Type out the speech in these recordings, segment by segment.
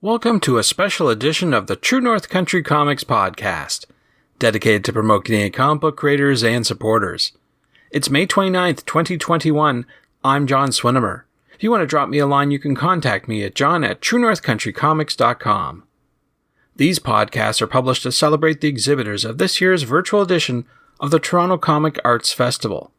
Welcome to a special edition of the True North Country Comics podcast, dedicated to promote Canadian comic book creators and supporters. It's May 29th, 2021. I'm John Swinimer. If you want to drop me a line, you can contact me at john@truenorthcountrycomics.com. These podcasts are published to celebrate the exhibitors of this year's virtual edition of the Toronto Comic Arts Festival.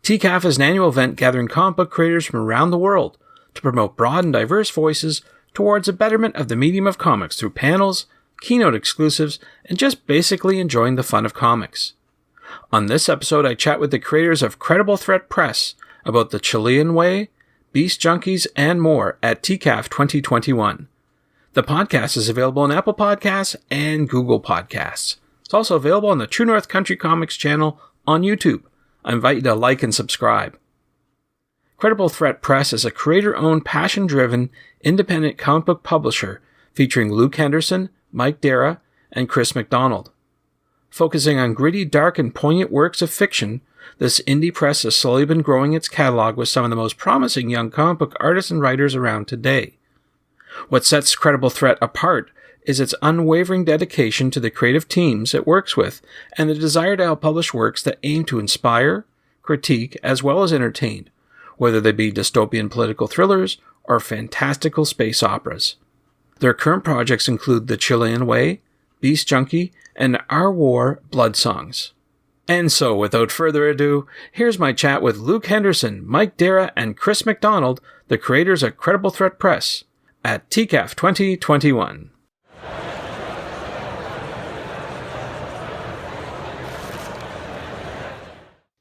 TCAF is an annual event gathering comic book creators from around the world to promote broad and diverse voices towards a betterment of the medium of comics through panels, keynote exclusives, and just basically enjoying the fun of comics. On this episode, I chat with the creators of Credible Threat Press about the Chilean Way, Beast Junkies, and more at TCAF 2021. The podcast is available on Apple Podcasts and Google Podcasts. It's also available on the True North Country Comics channel on YouTube. I invite you to like and subscribe. Credible Threat Press is a creator-owned, passion-driven, independent comic book publisher featuring Luke Henderson, Mike Dara, and Chris McDonald. Focusing on gritty, dark, and poignant works of fiction, this indie press has slowly been growing its catalog with some of the most promising young comic book artists and writers around today. What sets Credible Threat apart is its unwavering dedication to the creative teams it works with and the desire to help publish works that aim to inspire, critique, as well as entertain, whether they be dystopian political thrillers or fantastical space operas. Their current projects include The Chilean Way, Beast Junkie, and Our War Blood Songs. And so, without further ado, here's my chat with Luke Henderson, Mike Dara, and Chris McDonald, the creators of Credible Threat Press, at TCAF 2021.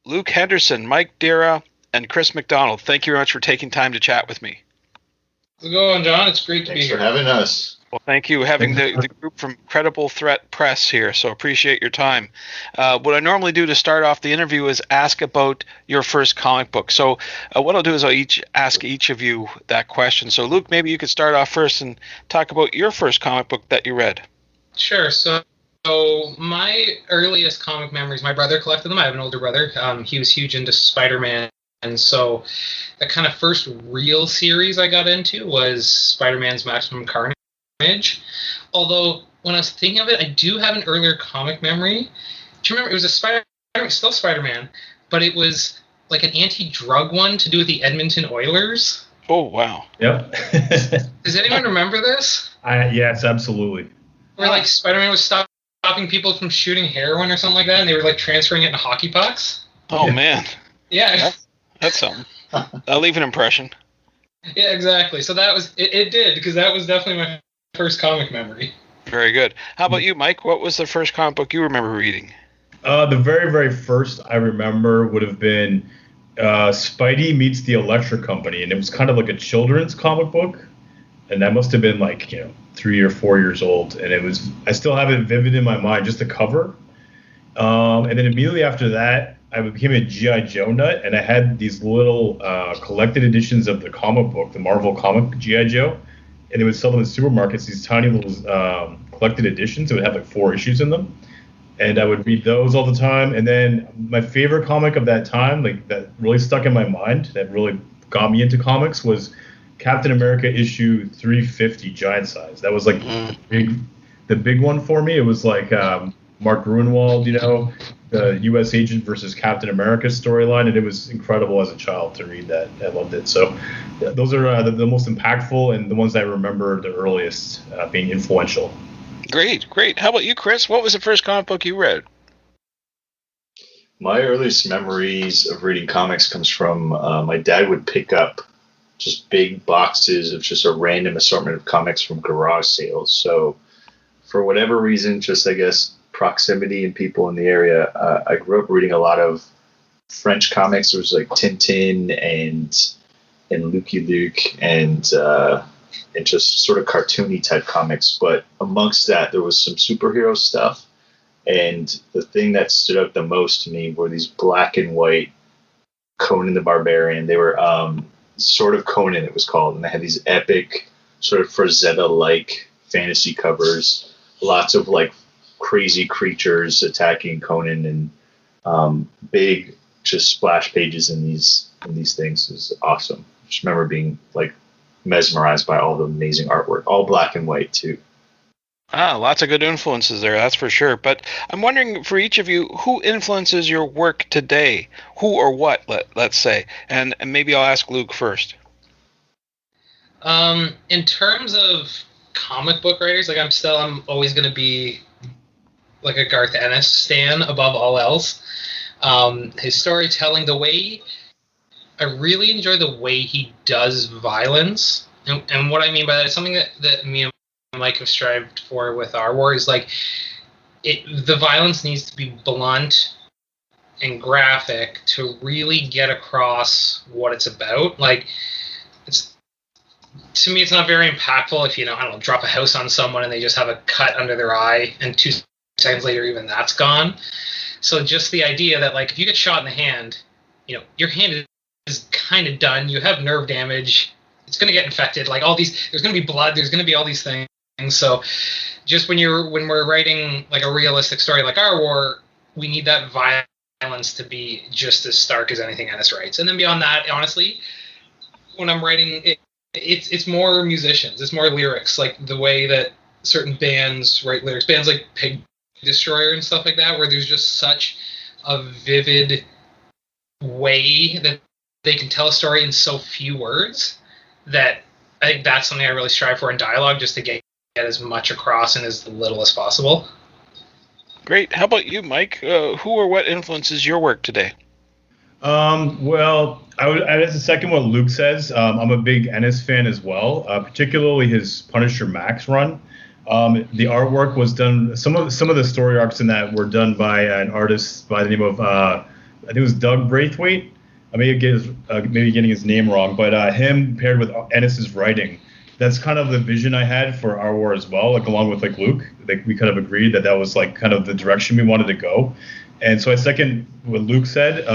Luke Henderson, Mike Dara, and Chris McDonald, thank you very much for taking time to chat with me. How's it going, John? It's great to be here. Thanks for having us. Well, thank you. Having the group from Credible Threat Press here, so appreciate your time. What I normally do to start off the interview is ask about your first comic book. So what I'll do is I'll ask each of you that question. So Luke, maybe you could start off first and talk about your first comic book that you read. Sure. So my earliest comic memories, my brother collected them. I have an older brother. He was huge into Spider-Man. And so the kind of first real series I got into was Spider-Man's Maximum Carnage. Although, when I was thinking of it, I do have an earlier comic memory. Do you remember? It was still Spider-Man, but it was like an anti-drug one to do with the Edmonton Oilers. Oh, wow. Yep. Does anyone remember this? Yes, absolutely. Where like Spider-Man was stopping people from shooting heroin or something like that, and they were like transferring it into hockey pucks. Oh, man. Yeah. That's something. That'll leave an impression. Yeah, exactly. So that was it did, because that was definitely my first comic memory. Very good. How about you, Mike? What was the first comic book you remember reading? The very, very first I remember would have been Spidey Meets the Electric Company, and it was kind of like a children's comic book, and that must have been like 3 or 4 years old, and I still have it vivid in my mind, just the cover. And then immediately after that, I became a G.I. Joe nut, and I had these little collected editions of the comic book, the Marvel comic G.I. Joe, and they would sell them in supermarkets, these tiny little collected editions. It would have like 4 issues in them, and I would read those all the time. And then my favorite comic of that time, like that really stuck in my mind, that really got me into comics, was Captain America issue 350 giant size. That was like the big one for me. It was like Mark Gruenwald, the U.S. agent versus Captain America storyline, and it was incredible as a child to read that. I loved it. So those are the most impactful and the ones I remember the earliest being influential. Great. How about you, Chris? What was the first comic book you read? My earliest memories of reading comics comes from my dad would pick up just big boxes of just a random assortment of comics from garage sales. So for whatever reason, just I guess proximity and people in the area, I grew up reading a lot of French comics. There was like Tintin and Lucky Luke and just sort of cartoony type comics. But amongst that, there was some superhero stuff. And the thing that stood out the most to me were these black and white Conan the Barbarian. They were sort of Conan, it was called. And they had these epic sort of Frazetta-like fantasy covers. Lots of like crazy creatures attacking Conan, and big just splash pages in these things is awesome. Just remember being like mesmerized by all the amazing artwork, all black and white too. Lots of good influences there, that's for sure. But I'm wondering, for each of you, who influences your work today? Who or what, let's say? And maybe I'll ask Luke first. In terms of comic book writers, like I'm always going to be like a Garth Ennis stan above all else. His storytelling, I really enjoy the way he does violence. And what I mean by that is something that me and Mike have strived for with our war is like the violence needs to be blunt and graphic to really get across what it's about. Like, to me, it's not very impactful if, I don't know, drop a house on someone and they just have a cut under their eye and 2 seconds later even that's gone. So just the idea that, like, if you get shot in the hand, your hand is kind of done. You have nerve damage. It's going to get infected. Like, there's going to be blood. There's going to be all these things. So just when we're writing, like, a realistic story like our war, we need that violence to be just as stark as anything Ennis writes. And then beyond that, honestly, when I'm writing it's more musicians, it's more lyrics, like the way that certain bands write lyrics, bands like Pig Destroyer and stuff like that, where there's just such a vivid way that they can tell a story in so few words that I think that's something I really strive for in dialogue, just to get as much across in as little as possible. Great. How about you, Mike? Who or what influences your work today? Well, I was the second what Luke says. I'm a big Ennis fan as well, particularly his Punisher Max run. The artwork was done. Some of the story arcs in that were done by an artist by the name of I think it was Doug Braithwaite. I may maybe getting his name wrong, but him paired with Ennis's writing. That's kind of the vision I had for our war as well. Like, along with, like, Luke, like, we kind of agreed that was, like, kind of the direction we wanted to go. And so I second what Luke said.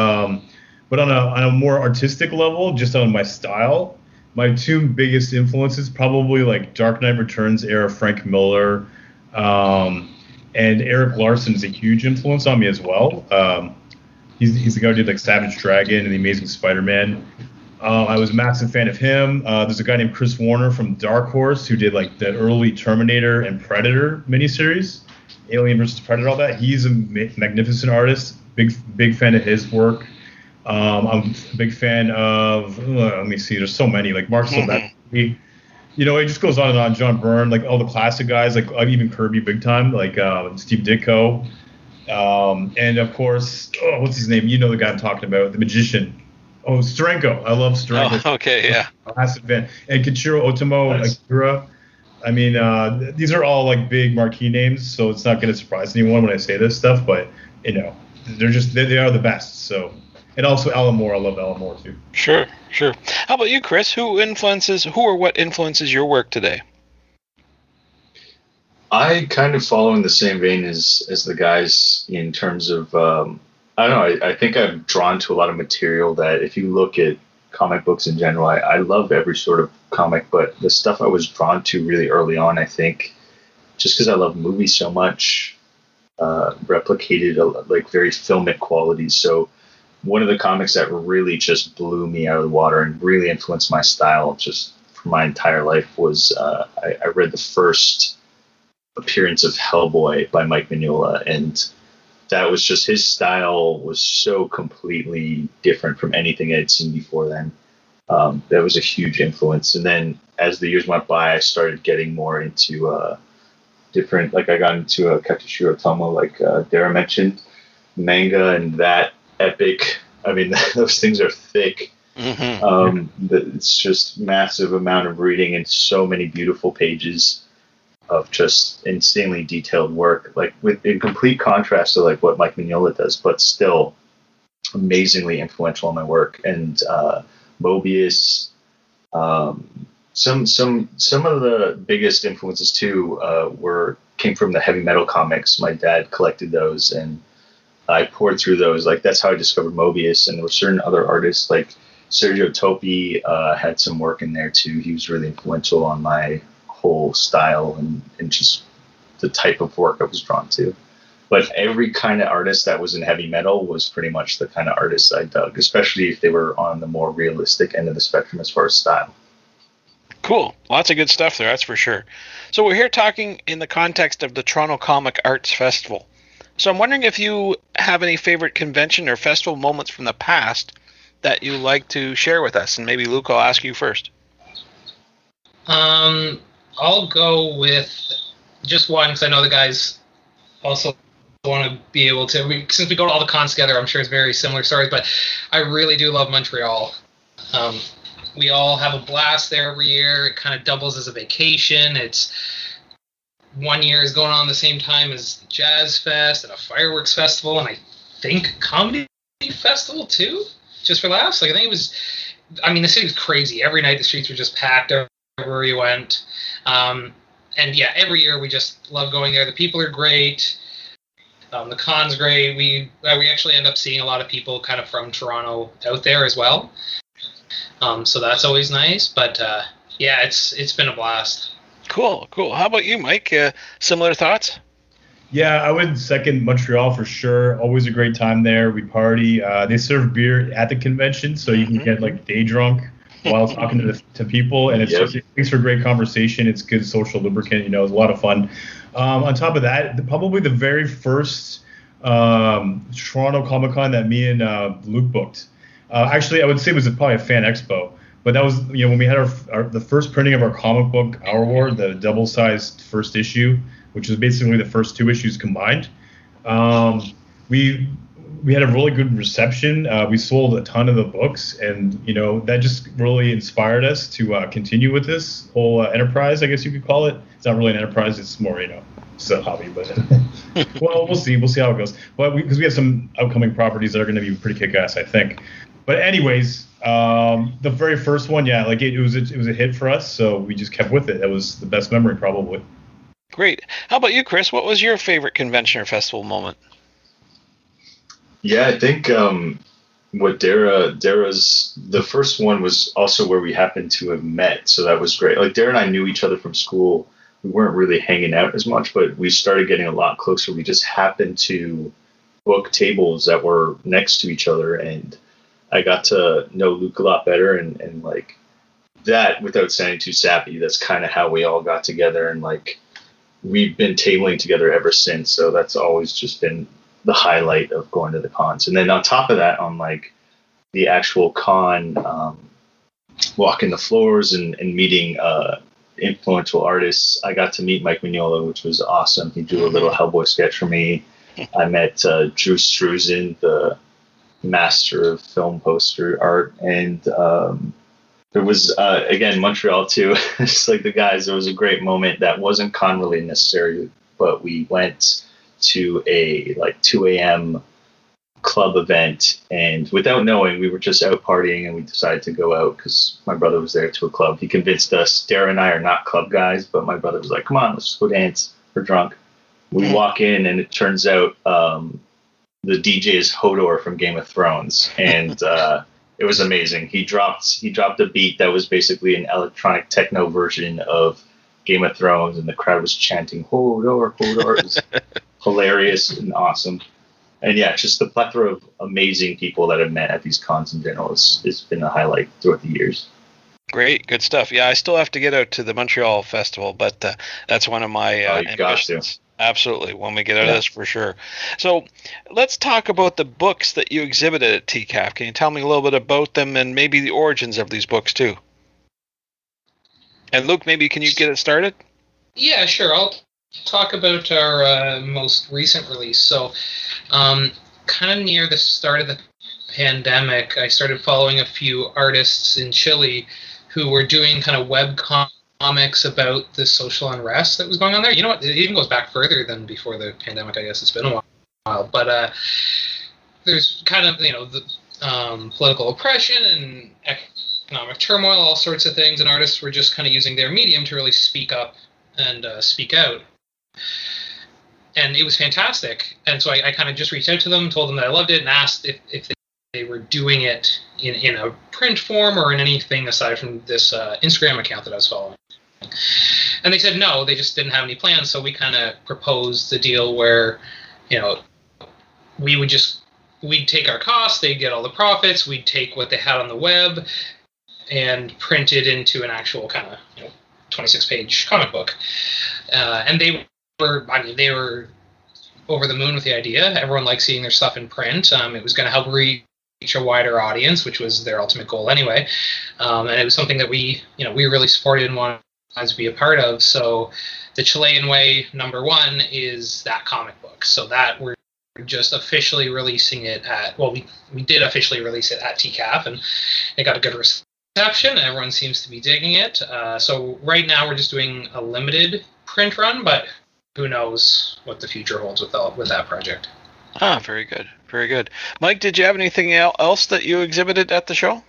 But on a more artistic level, just on my style, my 2 biggest influences probably, like, Dark Knight Returns era Frank Miller, and Eric Larson is a huge influence on me as well. He's the guy who did, like, Savage Dragon and The Amazing Spider-Man. I was a massive fan of him. There's a guy named Chris Warner from Dark Horse who did, like, the early Terminator and Predator miniseries, Alien vs. Predator, all that. He's a magnificent artist. Big fan of his work. I'm a big fan of, let me see, there's so many, like Mark Silvestri. It just goes on and on. John Byrne, like all the classic guys, like even Kirby big time, like Steve Ditko. And of course, what's his name? The guy I'm talking about, the magician. Oh, Steranko. I love Steranko. Oh, okay, yeah. Massive fan. And Kichiro Otomo, Akira. I mean, these are all, like, big marquee names, so it's not going to surprise anyone when I say this stuff, but, they are the best, so. And also Alan Moore. I love Alan Moore too. Sure. How about you, Chris? Who or what influences your work today? I kind of follow in the same vein as the guys in terms of, I don't know, I think I'm drawn to a lot of material that, if you look at comic books in general, I love every sort of comic, but the stuff I was drawn to really early on, I think, just because I love movies so much, replicated, like, very filmic qualities. So one of the comics that really just blew me out of the water and really influenced my style just for my entire life was I read the first appearance of Hellboy by Mike Mignola, and that was just, his style was so completely different from anything I'd seen before then. That was a huge influence. And then as the years went by, I started getting more into different, like, I got into Katsushiro Tomo, like Dara mentioned, manga, and that epic. I mean, those things are thick. It's just massive amount of reading and so many beautiful pages of just insanely detailed work, like in complete contrast to, like, what Mike Mignola does, but still amazingly influential on my work. And Mobius, some of the biggest influences too came from the heavy metal comics. My dad collected those, and I poured through those. Like, that's how I discovered Mobius. And there were certain other artists, like Sergio Topi had some work in there too. He was really influential on my whole style and just the type of work I was drawn to. But every kind of artist that was in heavy metal was pretty much the kind of artists I dug, especially if they were on the more realistic end of the spectrum as far as style. Cool. Lots of good stuff there, that's for sure. So we're here talking in the context of the Toronto Comic Arts Festival. So I'm wondering if you have any favorite convention or festival moments from the past that you like to share with us. And maybe Luke, I'll ask you first. I'll go with just one because I know the guys also want to be able to. Since we go to all the cons together, I'm sure it's very similar stories. But I really do love Montreal. We all have a blast there every year. It kind of doubles as a vacation. It's one year is going on the same time as the Jazz Fest and a fireworks festival, and I think a comedy festival too, just for laughs. Like I think it was. I mean, the city was crazy. Every night the streets were just packed everywhere you went. And yeah, every year we just love going there. The people are great. The con's great. We actually end up seeing a lot of people kind of from Toronto out there as well. So that's always nice. But yeah, it's been a blast. Cool. How about you, Mike? Similar thoughts? Yeah, I would second Montreal for sure. Always a great time there. We party. They serve beer at the convention, so you can get like day drunk while talking to people, and it makes for great conversation. It's good social lubricant. It's a lot of fun. On top of that, probably the very first Toronto Comic Con that me and Luke booked. Actually, I would say it was probably a fan expo, but that was when we had the first printing of our comic book, Our War, the double-sized first issue, which is basically the first two issues combined. We had a really good reception. We sold a ton of the books, and that just really inspired us to continue with this whole enterprise, I guess you could call it. It's not really an enterprise; it's more, it's a hobby. But well, we'll see. We'll see how it goes. But because we have some upcoming properties that are going to be pretty kick-ass, I think. But anyways, the very first one, yeah, like it was a hit for us, so we just kept with it. That was the best memory, probably. Great. How about you, Chris? What was your favorite convention or festival moment? Yeah, I think what Dara's the first one was also where we happened to have met, so that was great. Like Dara and I knew each other from school. We weren't really hanging out as much, but we started getting a lot closer. We just happened to book tables that were next to each other, and I got to know Luke a lot better, and like that, without sounding too sappy, that's kind of how we all got together, and like we've been tabling together ever since. So that's always just been the highlight of going to the cons. And then on top of that, on like the actual con, walking the floors and meeting influential artists, I got to meet Mike Mignola, which was awesome. He drew a little Hellboy sketch for me. I met Drew Struzan, the master of film poster art, and there was again Montreal too. Just like the guys, there was a great moment that wasn't con related necessarily, but we went to a like 2 a.m. club event, and without knowing, we were just out partying, and we decided to go out because my brother was there to a club. He convinced us. Dara and I are not club guys, but my brother was like, "Come on, let's just go dance. We're drunk." We walk in, and it turns out the DJ is Hodor from Game of Thrones, and it was amazing. He dropped a beat that was basically an electronic techno version of Game of Thrones, and the crowd was chanting Hodor, Hodor. It was hilarious and awesome. And yeah, just the plethora of amazing people that I've met at these cons in general it's been a highlight throughout the years. Great, good stuff. Yeah, I still have to get out to the Montreal Festival, but that's one of my ambitions. Absolutely, when we get out of this, for sure. So let's talk about the books that you exhibited at TCAF. Can you tell me a little bit about them and maybe the origins of these books too? And Luke, maybe can you get it started? Yeah, sure. I'll talk about our most recent release. So kind of near the start of the pandemic, I started following a few artists in Chile who were doing kind of web comics about the social unrest that was going on there. You know what? It even goes back further than before the pandemic. I guess it's been a while, but there's kind of the political oppression and economic turmoil, all sorts of things, and artists were just kind of using their medium to really speak up and speak out. And it was fantastic. And so I kind of just reached out to them, told them that I loved it, and asked if they were doing it in a print form or in anything aside from this Instagram account that I was following. And they said no, they just didn't have any plans. So we kind of proposed the deal where, we'd take our costs, they'd get all the profits, we'd take what they had on the web and print it into an actual kind of 26-page comic book. And they were over the moon with the idea. Everyone liked seeing their stuff in print. It was going to help reach a wider audience, which was their ultimate goal anyway. And it was something that we really supported and wanted to be a part of. So the Chilean Way #1 is that comic book. So that we're just officially releasing it we did officially release it at TCAF, and it got a good reception. Everyone seems to be digging it. So right now we're just doing a limited print run, but who knows what the future holds with that project. Ah, very good. Very good. Mike, did you have anything else that you exhibited at the show?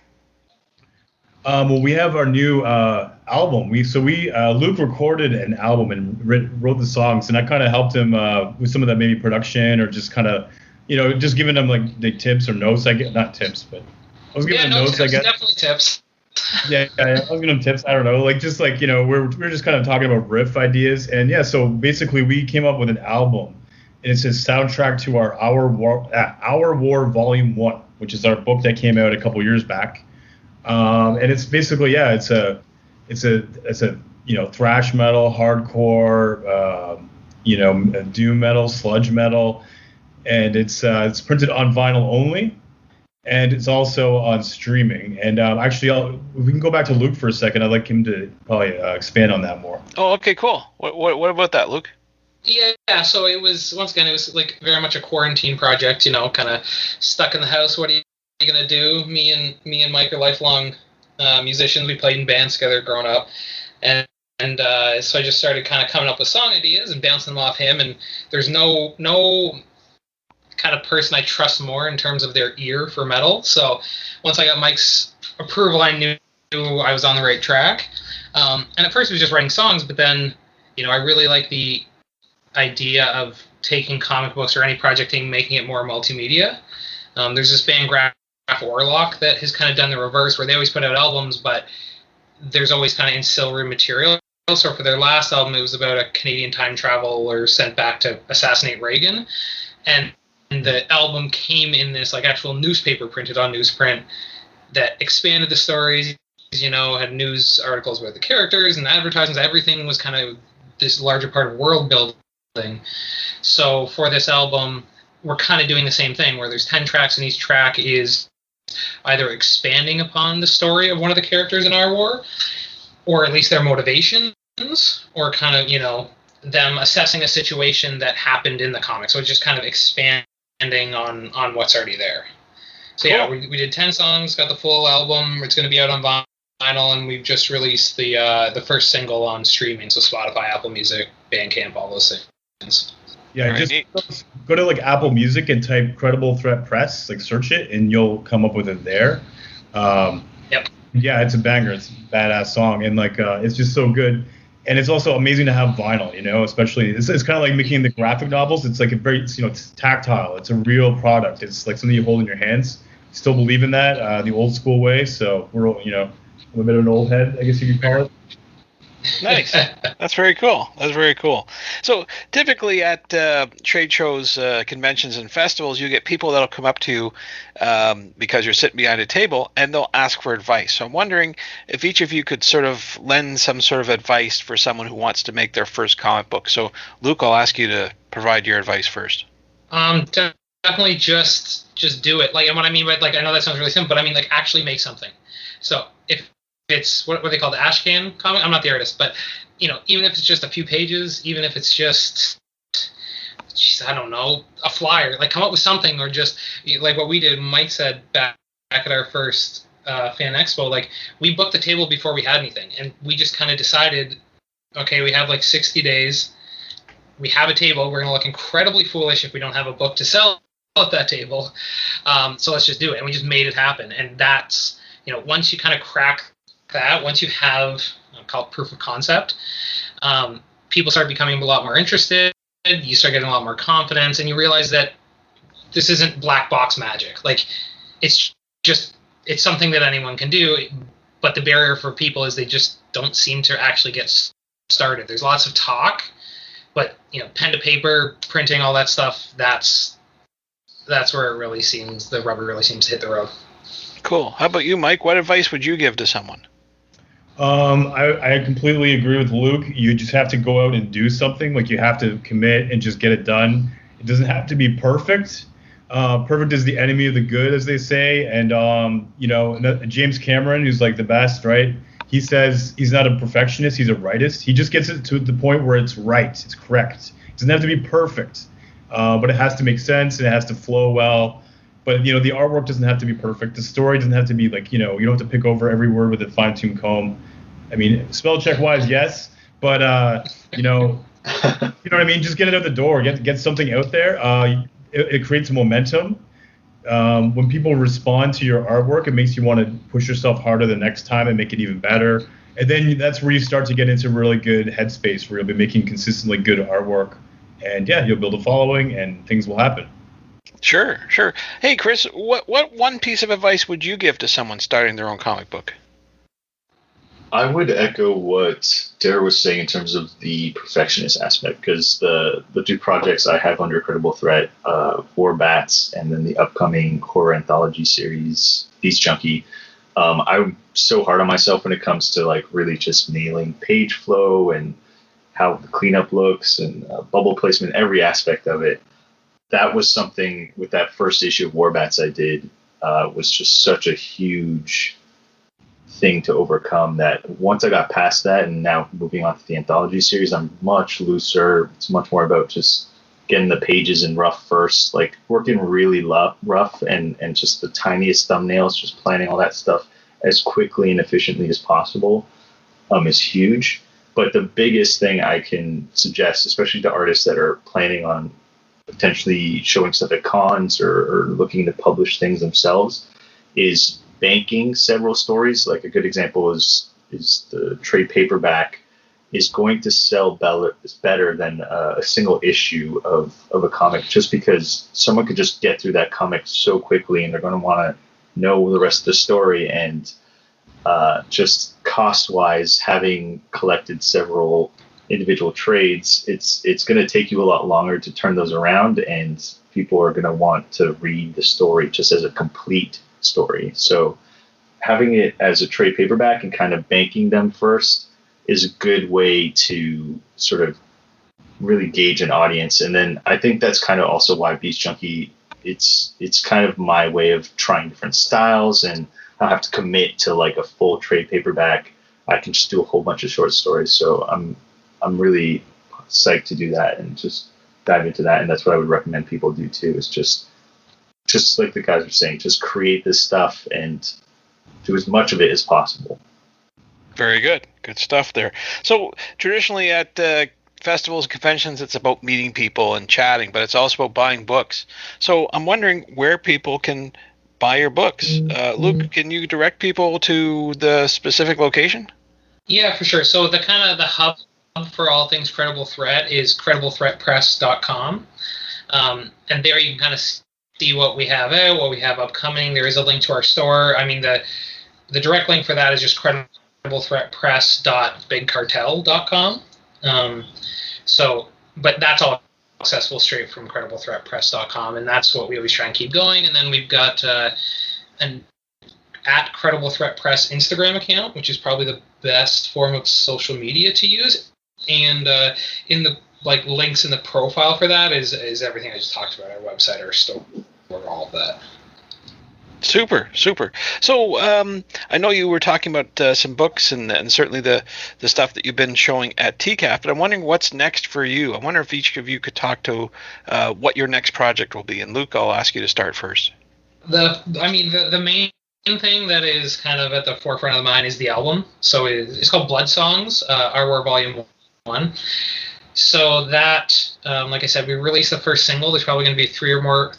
Well, we have our new album. Luke recorded an album and wrote the songs, and I kind of helped him with some of that maybe production or just kind of, just giving him like the tips or notes. Not tips, but I was giving him notes. I guess definitely tips. Yeah, I was giving him tips. I don't know, we're just kind of talking about riff ideas, and yeah. So basically, we came up with an album, and it's a soundtrack to our War Volume 1, which is our book that came out a couple years back. And it's basically, it's a thrash metal, hardcore, doom metal, sludge metal, and it's printed on vinyl only, and it's also on streaming. And actually, we can go back to Luke for a second. I'd like him to probably expand on that more. Oh, okay, cool. What about that, Luke? Yeah, so it was like very much a quarantine project, kind of stuck in the house. What are you going to do? Me and Mike are lifelong musicians. We played in bands together growing up. And so I just started kind of coming up with song ideas and bouncing them off him. And there's no kind of person I trust more in terms of their ear for metal. So once I got Mike's approval, I knew I was on the right track. And at first it was just writing songs, but then, I really like the idea of taking comic books or any project and making it more multimedia. There's this band Graph Orlock that has kind of done the reverse, where they always put out albums, but there's always kind of ancillary material. So for their last album, it was about a Canadian time traveler sent back to assassinate Reagan, and the album came in this like actual newspaper printed on newsprint that expanded the stories. Had news articles about the characters and the advertisements. Everything was kind of this larger part of world building. So for this album, we're kind of doing the same thing, where there's 10 tracks, and each track is either expanding upon the story of one of the characters in our war, or at least their motivations, or kind of, them assessing a situation that happened in the comic. So it's just kind of expanding on what's already there. So cool. Yeah, we did 10 songs, got the full album. It's going to be out on vinyl, and we've just released the first single on streaming, so Spotify, Apple Music, Bandcamp, all those things. Yeah, just go to like Apple Music and type Credible Threat Press, like search it, and you'll come up with it there. Yep. Yeah, it's a banger. It's a badass song, and it's just so good. And it's also amazing to have vinyl, especially it's kind of like making the graphic novels. It's like it's tactile. It's a real product. It's like something you hold in your hands. Still believe in that, the old school way. So we're, I'm a bit of an old head, I guess you could call it. Nice. That's very cool. So typically at trade shows, conventions, and festivals, you get people that'll come up to you because you're sitting behind a table, and they'll ask for advice. So I'm wondering if each of you could sort of lend some sort of advice for someone who wants to make their first comic book. So Luke, I'll ask you to provide your advice first. Definitely just do it. Like, and what I mean by, like, I know that sounds really simple, but I mean, like, actually make something. So if it's what they call the Ashcan comic. I'm not the artist, but even if it's just a few pages, even if it's just, I don't know, a flyer, like come up with something, or just like what we did. Mike said back at our first fan expo, like we booked the table before we had anything, and we just kind of decided, okay, we have like 60 days. We have a table. We're gonna look incredibly foolish if we don't have a book to sell at that table. So let's just do it, and we just made it happen. And that's once you kind of crack that, once you have called proof of concept, people start becoming a lot more interested. You start getting a lot more confidence, and you realize that this isn't black box magic. Like it's something that anyone can do, but the barrier for people is they just don't seem to actually get started. There's lots of talk, but pen to paper, printing, all that stuff, that's where it really seems the rubber really seems to hit the road. Cool. How about you, Mike? What advice would you give to someone? I completely agree with Luke. You just have to go out and do something. Like, you have to commit and just get it done. It doesn't have to be perfect. Perfect is the enemy of the good, as they say. And James Cameron, who's like the best, right? He says he's not a perfectionist; he's a rightist. He just gets it to the point where it's right, it's correct. It doesn't have to be perfect, but it has to make sense and it has to flow well. But the artwork doesn't have to be perfect. The story doesn't have to be like you don't have to pick over every word with a fine-tooth comb. I mean, spell check wise, yes, but you know what I mean. Just get it out the door. Get something out there. It creates momentum. When people respond to your artwork, it makes you want to push yourself harder the next time and make it even better. And then that's where you start to get into really good headspace, where you'll be making consistently good artwork, and you'll build a following, and things will happen. Sure. Hey, Chris, what one piece of advice would you give to someone starting their own comic book? I would echo what Dara was saying in terms of the perfectionist aspect, because the two projects I have under Credible Threat, War Bats, and then the upcoming horror anthology series, Beast Junkie, I'm so hard on myself when it comes to like really just nailing page flow and how the cleanup looks and bubble placement, every aspect of it. That was something with that first issue of War Bats I did, was just such a huge thing to overcome, that once I got past that and now moving on to the anthology series, I'm much looser. It's much more about just getting the pages in rough first, like working really rough and just the tiniest thumbnails, just planning all that stuff as quickly and efficiently as possible is huge. But the biggest thing I can suggest, especially to artists that are planning on potentially showing stuff at cons or looking to publish things themselves, is banking several stories. Like a good example is the trade paperback is going to sell better than a single issue of a comic, just because someone could just get through that comic so quickly and they're going to want to know the rest of the story. And just cost wise, having collected several individual trades, it's going to take you a lot longer to turn those around, and people are going to want to read the story just as a complete story. So having it as a trade paperback and kind of banking them first is a good way to sort of really gauge an audience. And then I think that's kind of also why Beast Junkie, it's kind of my way of trying different styles, and I don't have to commit to like a full trade paperback. I can just do a whole bunch of short stories. So I'm really psyched to do that and just dive into that. And that's what I would recommend people do too, is just like the guys are saying, just create this stuff and do as much of it as possible. Very good. Good stuff there. So traditionally at festivals and conventions, it's about meeting people and chatting, but it's also about buying books. So I'm wondering where people can buy your books. Luke, can you direct people to the specific location? Yeah, for sure. So the hub for all things Credible Threat is credibleThreatpress.com. And there you can kind of see what we have out, what we have upcoming. There is a link to our store. I mean, the direct link for that is just credibleThreatpress.bigcartel.com. But that's all accessible straight from credibleThreatpress.com, and that's what we always try and keep going. And then we've got an at Credible Threat Press Instagram account, which is probably the best form of social media to use. And in the links in the profile for that is everything I just talked about, our website, our store, all of that. Super. So I know you were talking about some books and certainly the stuff that you've been showing at TCAF, but I'm wondering what's next for you. I wonder if each of you could talk to what your next project will be. And Luke, I'll ask you to start first. The main thing that is kind of at the forefront of the mind is the album. So it's called Blood Songs, Our War Volume 1. So that, like I said, we released the first single. There's probably going to be three or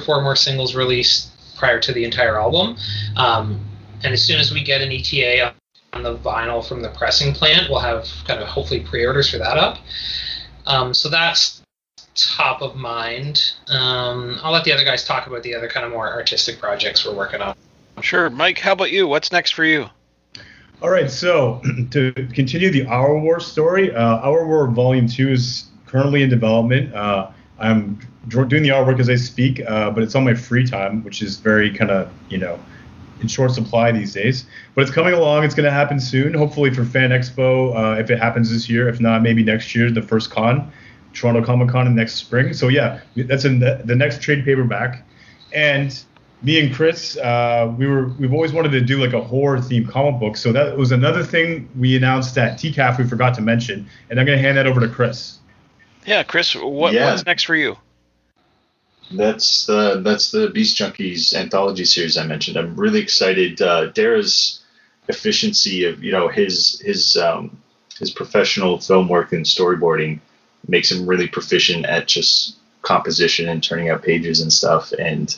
four more singles released prior to the entire album. And as soon as we get an ETA on the vinyl from the pressing plant, we'll have kind of hopefully pre-orders for that up. So that's top of mind. I'll let the other guys talk about the other kind of more artistic projects we're working on. Sure. Mike, how about you? What's next for you? All right, so to continue the Our War story, Our War Volume 2 is currently in development. I'm doing the artwork as I speak, but it's on my free time, which is very kind of, in short supply these days. But it's coming along. It's going to happen soon, hopefully for Fan Expo, if it happens this year. If not, maybe next year, the first con, Toronto Comic Con in next spring. So yeah, that's in the next trade paperback. And me and Chris, we've always wanted to do like a horror themed comic book. So that was another thing we announced at TCAF we forgot to mention. And I'm going to hand that over to Chris. Yeah, Chris, what's next for you? That's the Beast Junkies anthology series I mentioned. I'm really excited. Dara's efficiency of his professional film work and storyboarding makes him really proficient at just composition and turning out pages and stuff. And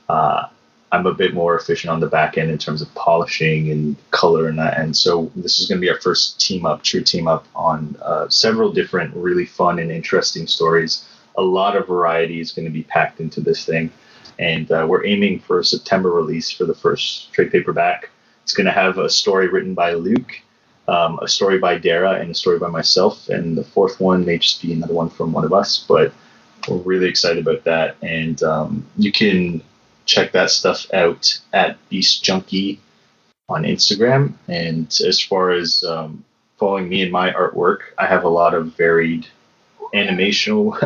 I'm a bit more efficient on the back end in terms of polishing and color and that. And so this is going to be our first true team up on several different really fun and interesting stories. A lot of variety is going to be packed into this thing. And we're aiming for a September release for the first trade paperback. It's going to have a story written by Luke, a story by Dara, and a story by myself. And the fourth one may just be another one from one of us. But we're really excited about that. And you can check that stuff out at Beast Junkie on Instagram. And as far as following me and my artwork, I have a lot of varied animational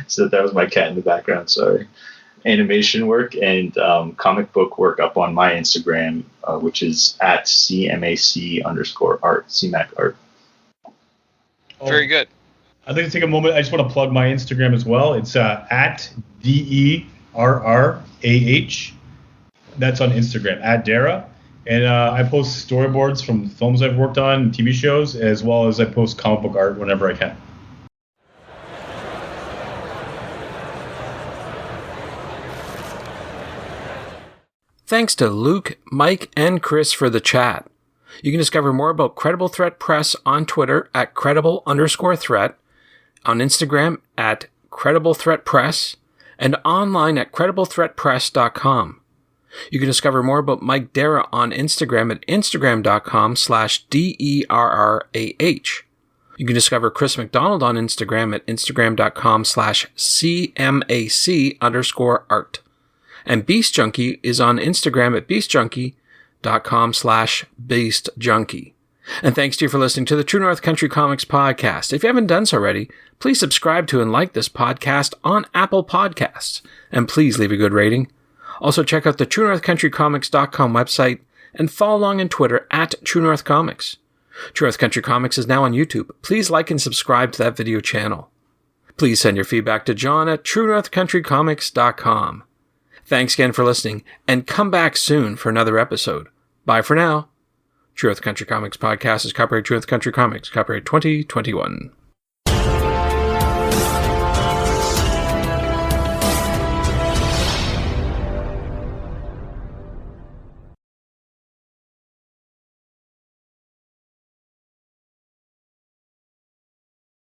so that was my cat in the background, sorry, animation work and comic book work up on my Instagram, which is at CMAC_art, CMAC art. Very good. I'd like to take a moment. I just want to plug my Instagram as well. It's at DERRAH. That's on Instagram, at Dara. And I post storyboards from films I've worked on and TV shows, as well as I post comic book art whenever I can. Thanks to Luke, Mike, and Chris for the chat. You can discover more about Credible Threat Press on Twitter at credible_threat, on Instagram at Credible Threat Press, and online at crediblethreatpress.com. You can discover more about Mike Dara on Instagram at instagram.com/DERRAH. You can discover Chris McDonald on Instagram at instagram.com/CMAC_art. And Beast Junkie is on Instagram at beastjunkie.com/beastjunkie. And thanks to you for listening to the True North Country Comics podcast. If you haven't done so already, please subscribe to and like this podcast on Apple Podcasts. And please leave a good rating. Also check out the TrueNorthCountryComics.com website and follow along on Twitter at True North Comics. True North Country Comics is now on YouTube. Please like and subscribe to that video channel. Please send your feedback to John at TrueNorthCountryComics.com. Thanks again for listening, and come back soon for another episode. Bye for now. True North Country Comics Podcast is copyright True North Country Comics, copyright 2021.